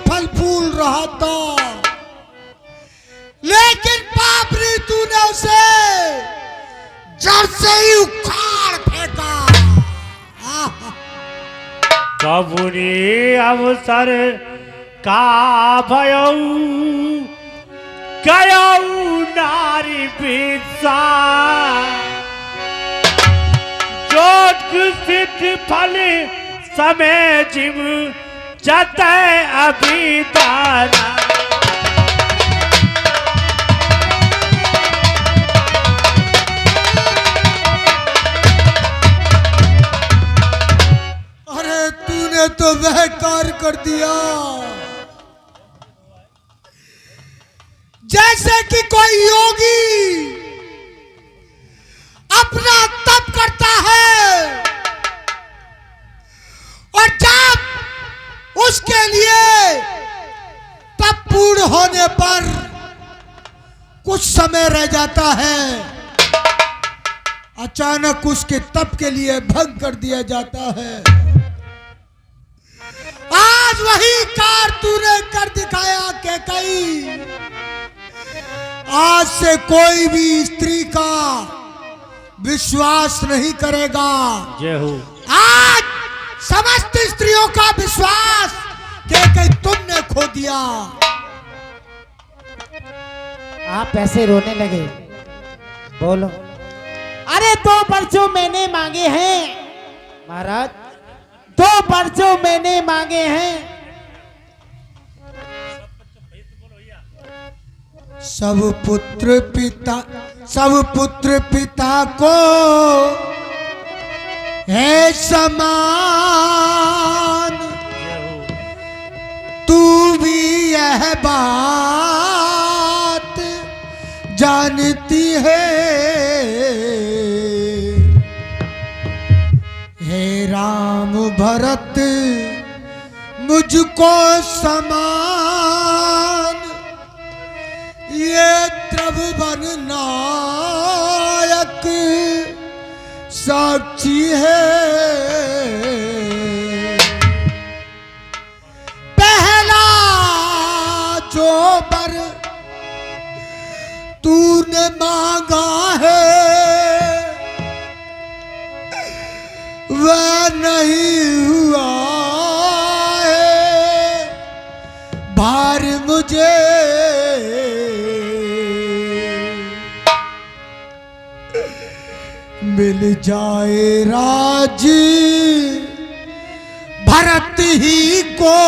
फल फूल रहा था, लेकिन पापरी तूने उसे जड़ से ही उखाड़ फेंका। कबूरी अवसर का भयऊ गयऊ नारी भिक्षा, जोग सिद्ध फल समय जीव जतय अभिदाना। अरे तूने तो वह कार्य कर दिया जैसे कि कोई योगी अपना तप करता है और जब उसके लिए तप पूर्ण होने पर कुछ समय रह जाता है, अचानक उसके तप के लिए भंग कर दिया जाता है। आज वही कार तूने कर दिखाया कि कहीं आज से कोई भी स्त्री का विश्वास नहीं करेगा। जय हो। आज समस्त स्त्रियों का विश्वास कि कहीं तुमने खो दिया। आप ऐसे रोने लगे, बोलो। अरे 2 परचो मैंने मांगे हैं महाराज, 2 परचो मैंने मांगे हैं। सब पुत्र पिता को है समान, तू भी यह बात जानती है। हे राम भरत मुझको समान, ये त्रिभुवन नायक साक्षी है। पहला जो वर तूने मांगा है वह नहीं हुआ है, भार मुझे मिल जाए राज भरत ही को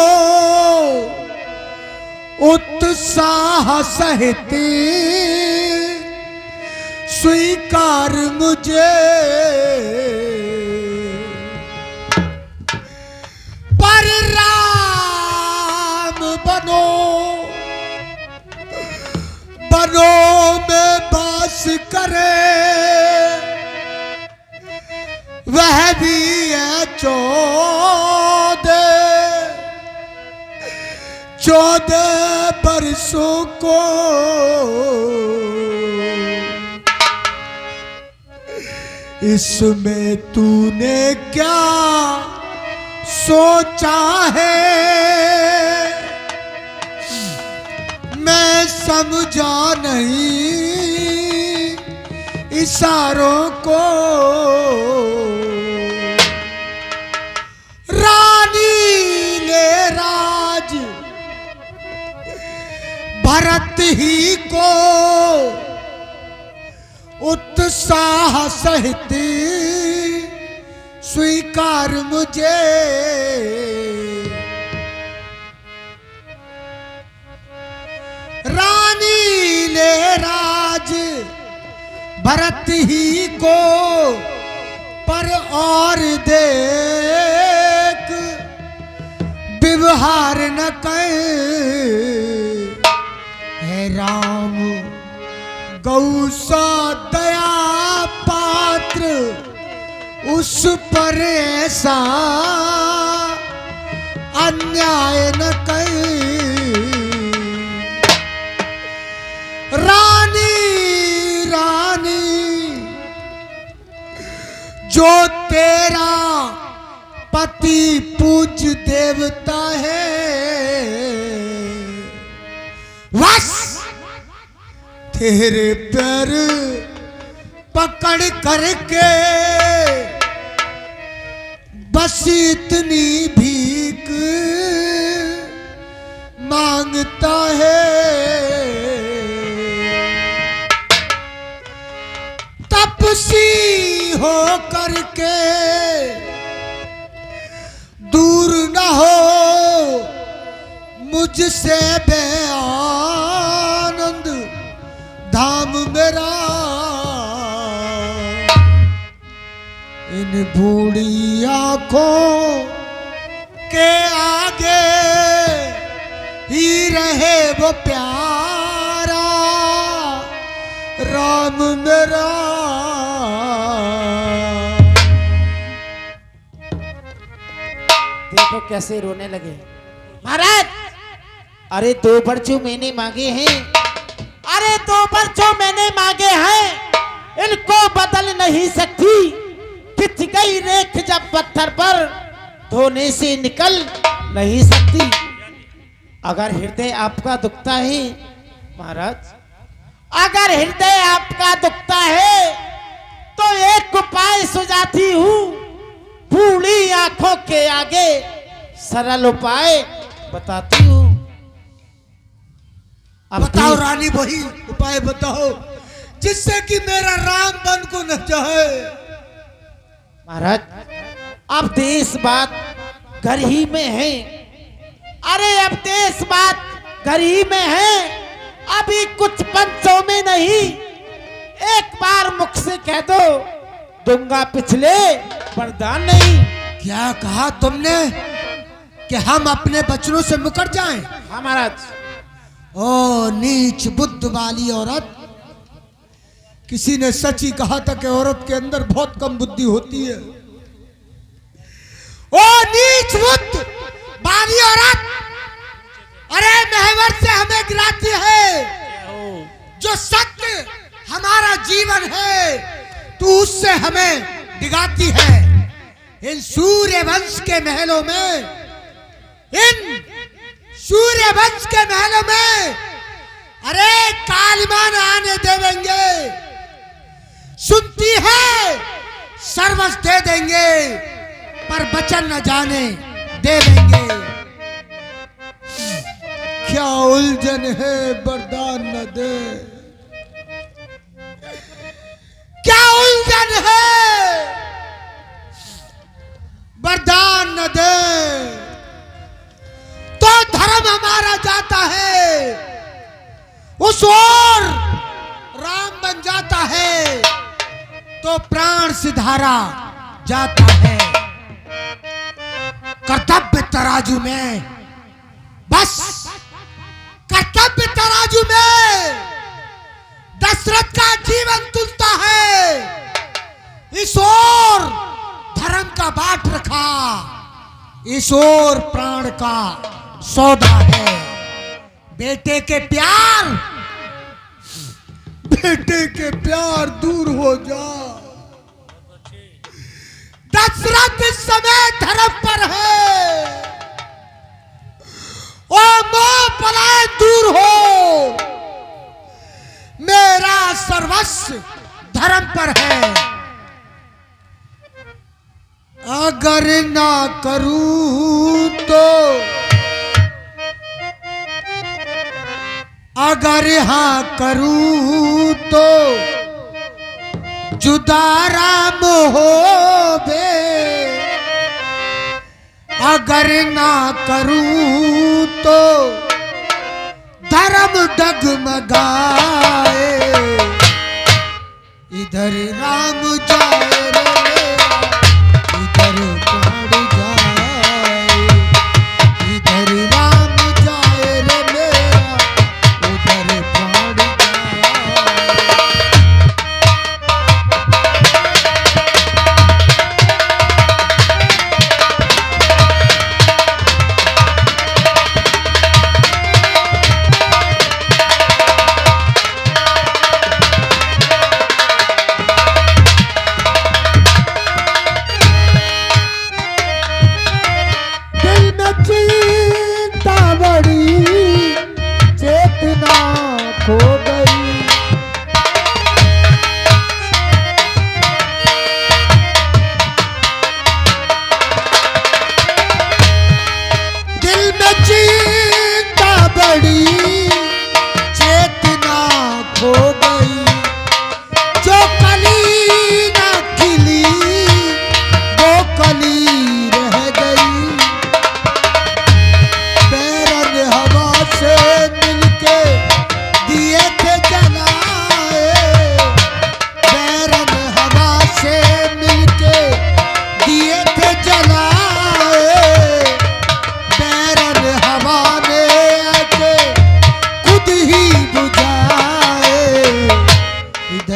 उत्साह सहित स्वीकार मुझे। पर राम बनो में बास करे, वह भी है 14 बरसों को। इसमें तूने क्या सोचा है, मैं समझा नहीं इशारों को। रानी ने राज भरत ही को उत्साह सहित स्वीकार मुझे। रानी ने राज भरत ही को, पर और देख व्यवहार न कर। है राम गौसा दया पात्र, उस पर ऐसा अन्याय न कर। रानी जो तेरा पति पूज्य देवता है, तेरे पैर पकड़ करके बस इतनी भीख मांगता है, तपसी हो करके दूर न हो मुझसे बेआनंद धाम मेरा। इन बूढ़ी आंखों के आगे ही रहे वो प्यारा राम मेरा। देखो कैसे रोने लगे। महाराज, अरे 2 परचू मैंने मांगे हैं, अरे 2 परचू मैंने मांगे हैं, इनको बदल नहीं सकती। खिंच गई रेख जब पत्थर पर, धोने से निकल नहीं सकती। अगर हृदय आपका दुखता है महाराज, अगर हृदय आपका दुखता है तो एक उपाय सुझाती हूँ। बूढ़ी आंखों के आगे सरल उपाय बताती हूँ। अब बताओ रानी, वही उपाय बताओ जिससे कि मेरा राम बन को न जाए। महाराज, अब देश बात घर ही में है। अरे अब देश बात घर ही में है, अभी कुछ पंचों में नहीं। एक बार मुख से कह दो, दूंगा पिछले वरदान नहीं। क्या कहा तुमने कि हम अपने बचनों से मुकर जाएं? हाँ महाराज। ओ नीच बुद्ध वाली औरत, किसी ने सच ही कहा था कि औरत के अंदर बहुत कम बुद्धि होती है। ओ नीच बुद्ध वाली औरत, अरे महवर से हमें गिराती है। जो सत्य हमारा जीवन है तू उससे हमें डिगाती है। इन सूर्य वंश के महलों में, इन सूर्य वंश के महलों में अरे कालिमान आने देवेंगे। सुनती है सर्वस्व दे देंगे, पर वचन न जाने देवेंगे। क्या उलझन है वरदान न दे, क्या उलझन है वरदान न दे। तो धर्म हमारा जाता है उस ओर, राम बन जाता है तो प्राण सिधारा जाता है। कर्तव्य तराजू में, बस कर्तव्य तराजू में दशरथ का जीवन तुलता है। इस ओर धर्म का बाट रखा, इस ओर प्राण का सौदा है। बेटे के प्यार, बेटे के प्यार दूर हो जा। दशरथ इस समय धर्म पर है। ओ मोह पलायन दूर हो, मेरा सर्वस्व धर्म पर है। अगर ना करूं तो, अगर हाँ करूं तो जुदा राम हो बे। अगर ना करूं तो धर्म डगमगाए। इधर राम जाए रे, इधर प्राण जाए। इधर राम जाए रे मेरा, उधर प्राण खो गई।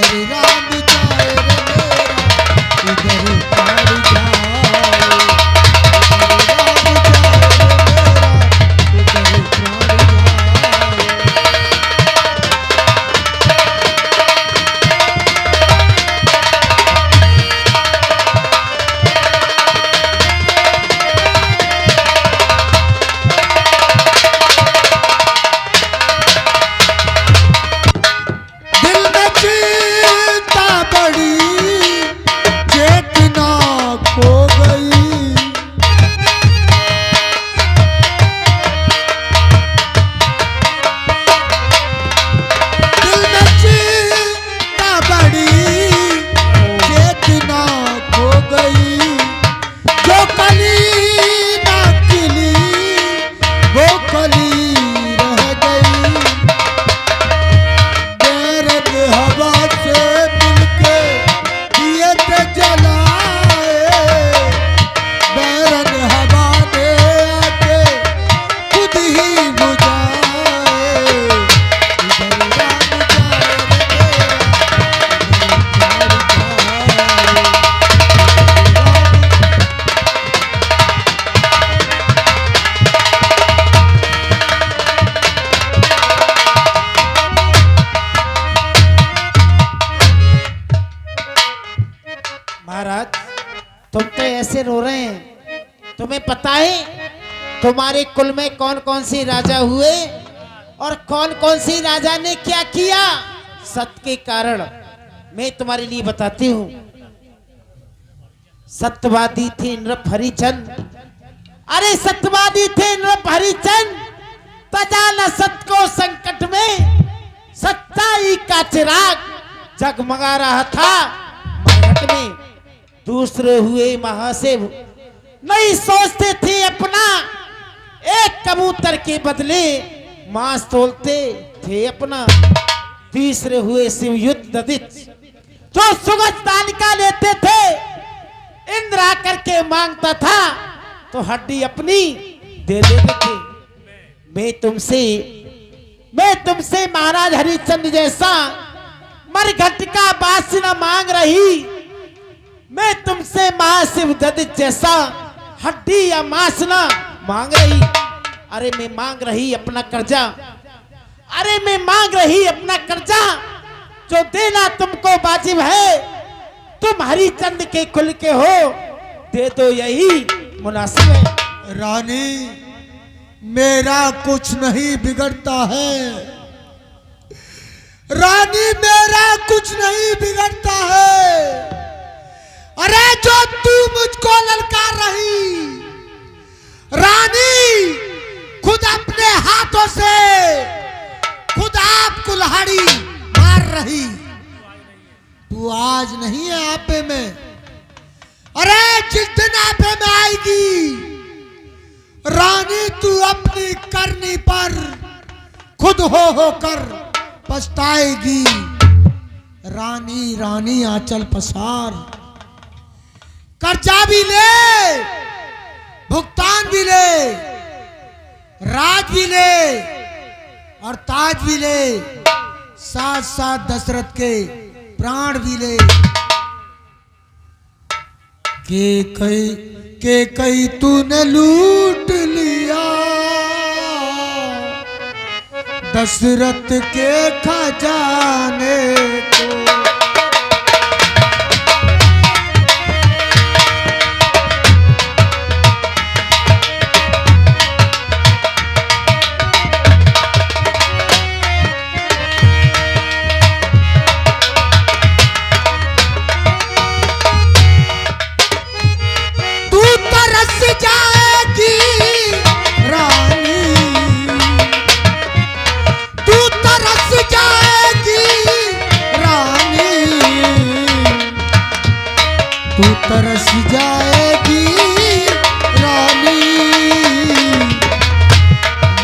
इधर राम जाए रे मेरा, इधर प्राण जाए, इधर राम जाए रे मेरा, इधर प्राण जाए। दिल में चिंता बड़ी चेतना खो गई, दिल में चिंता बड़ी चेतना खो गई, जो कली ना खिली वो कली रह गई। बेरंग हवा से मिलके दिए थे जलाए, बेरंग हवा ने आके खुद ही बुझाए, इधर राम जाए रे मेरा, महाराज तुम तो ऐसे रो रहे हैं, तुम्हें पता है तुम्हारे कुल में कौन कौन से राजा हुए और कौन कौन से राजा ने क्या किया? सत्य के कारण मैं तुम्हारे लिए बताती हूँ। सत्यवादी थे नृप हरिचंद, अरे सत्यवादी थे नृप हरिचंद, तजा न सत्य को संकट में, सच्चाई का चिराग जगमगा रहा था मरघट में। दूसरे हुए महाशिव, नहीं सोचते थे अपना, एक कबूतर के बदले मांस तोलते थे अपना। तीसरे हुए शिवयुद्ध ददित, जो सुगत तालिका लेते थे, इंद्र आकर के मांगता था तो हड्डी अपनी दे देते थे। मैं तुमसे महाराज हरिश्चंद्र जैसा मरघट का बासिना मांग रही, मैं तुमसे महाशिव ददित जैसा हड्डी या मांस ना मांग रही। अरे मैं मांग रही अपना कर्जा, अरे मैं मांग रही अपना कर्जा, जो देना तुमको वाजिब है। तुम हरिचंद के कुल के हो, दे दो यही मुनासिब है। रानी मेरा कुछ नहीं बिगड़ता है, रानी मेरा कुछ नहीं बिगड़ता है। अरे जो तू मुझको ललकार रही, रानी खुद अपने हाथों से खुद आप कुल्हाड़ी मार रही, तू आज नहीं है आपे में। अरे जिस दिन आपे में आएगी रानी, तू अपनी करनी पर खुद हो कर पछताएगी। रानी रानी आंचल पसार, कर्जा भी ले, भुगतान भी ले, राज भी ले और ताज भी ले, साथ साथ दशरथ के प्राण भी ले। के कई तूने लूट लिया दशरथ के खजाने को। तरस जाएगी रानी,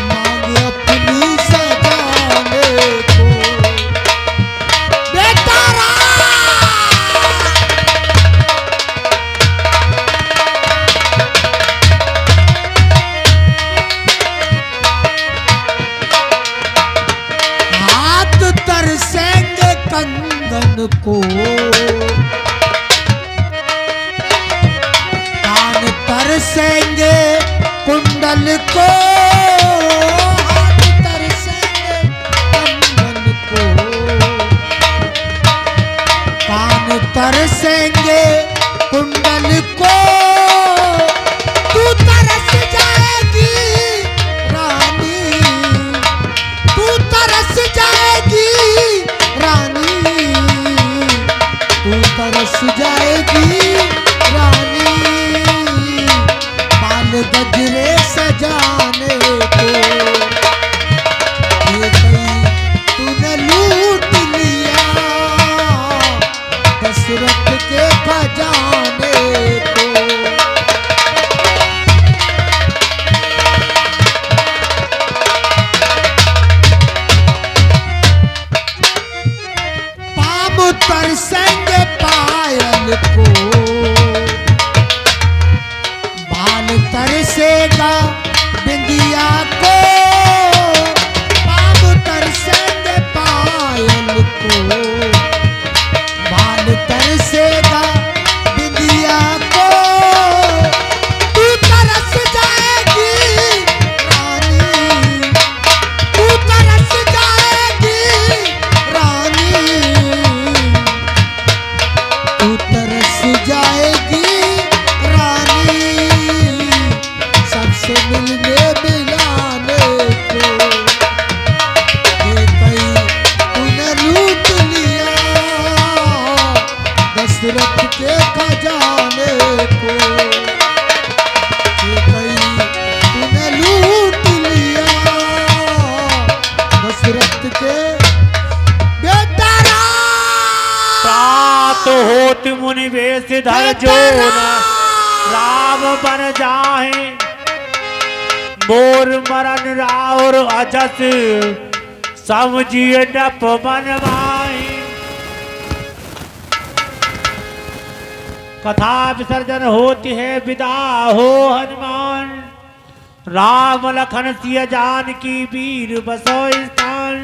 मांग अपनी सजाने को। बेटा हाथ तरसेंगे कंधा कंगन को, कान तरसेंगे कुंडल को, हाथ तरसेंगे कंगन को, कान तरसेंगे कुंडल को, तू तरस जाएगी रानी, तू तरस जाएगी रानी, तू तरस जाएगी रानी, बाल गजरे सजाने को, ये कहीं तूने लूट लिया दशरथ के खजाने को। पाम तरसेंगे पायल को, बाल तरसेगा बिंदिया को, पाम तरसेंगे पायल को, बाल तरसेगा बिंदिया को, तू तरस जाएगी रानी, तू तरस जाएगी रानी, तू तरस जाएगी रानी, सबसे मिलने मिलाने को, ये कहीं तूने लूट लिया दशरथ के खजाने को, ये कहीं तूने लूट लिया दशरथ के बेटा प्रात होत मुनि वेश धर जो न राम बन जाए, मोर मरन राउर अजस समझिए डप बनवाए। कथा विसर्जन होती है, विदा हो हनुमान, राम लखन सिया जानकी वीर बसो स्थान।